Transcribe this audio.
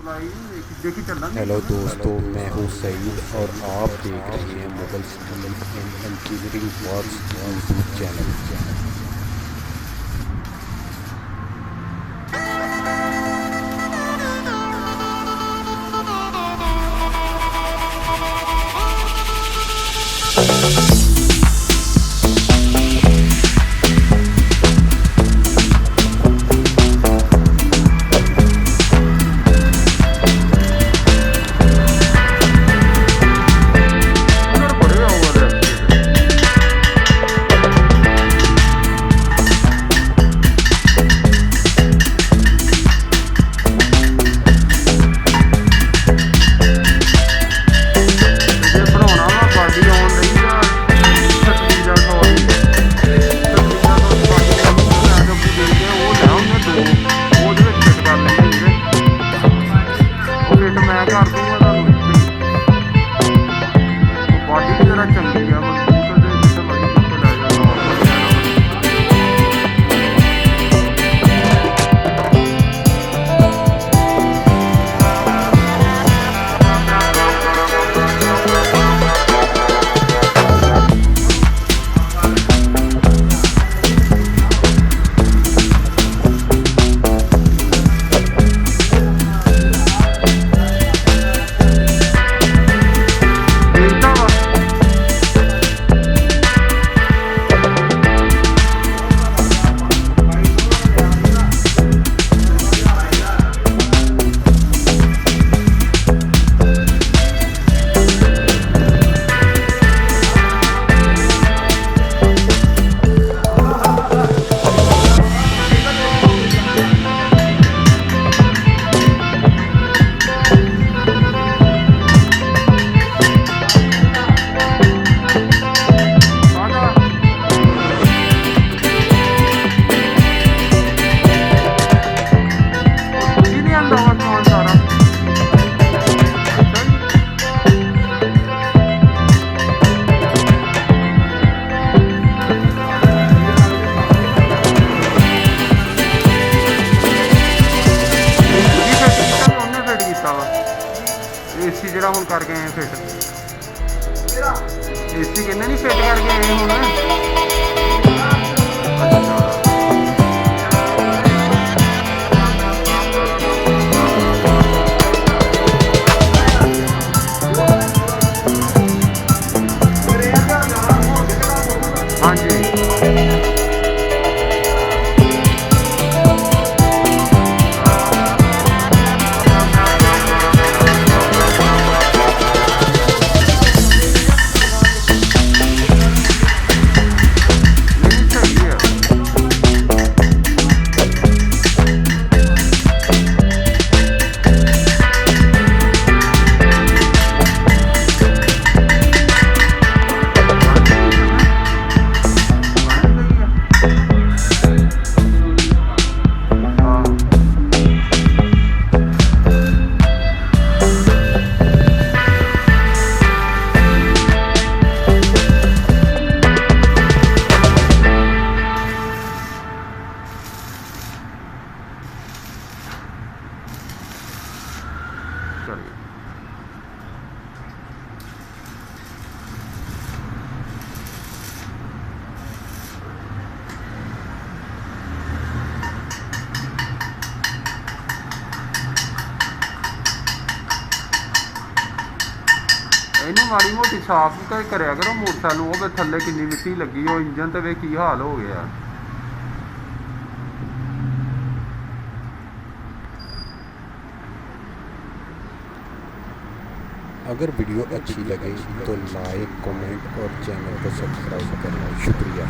Hello दोस्तों, मैं हूं सईद और आप देख रहे हैं Mughal steel and engineering works YouTube channel. AC ਜਿਹੜਾ ਹੁਣ ਕਰਕੇ ਆਏ ਫਿੱਟ एसी ਕਿੰਨੇ ਨਹੀਂ ਫਿੱਟ ਕਰਕੇ ਆਏ ਹੁਣ ਇਹਨੂੰ ਮਾੜੀ ਮੋਟੀ ਸਾਫ ਕਰਿਆ ਕਰੋ ਮੋਟਰਸਾਈਕਲ ਨੂੰ। ਉਹ ਥੱਲੇ ਕਿੰਨੀ ਮਿੱਟੀ ਲੱਗੀ, ਉਹ ਇੰਜਨ ਤੇ ਵੇ ਕੀ ਹਾਲ ਹੋ ਗਿਆ। अगर वीडियो अच्छी लगे तो लाइक, कमेंट और चैनल को सब्सक्राइब करना। शुक्रिया।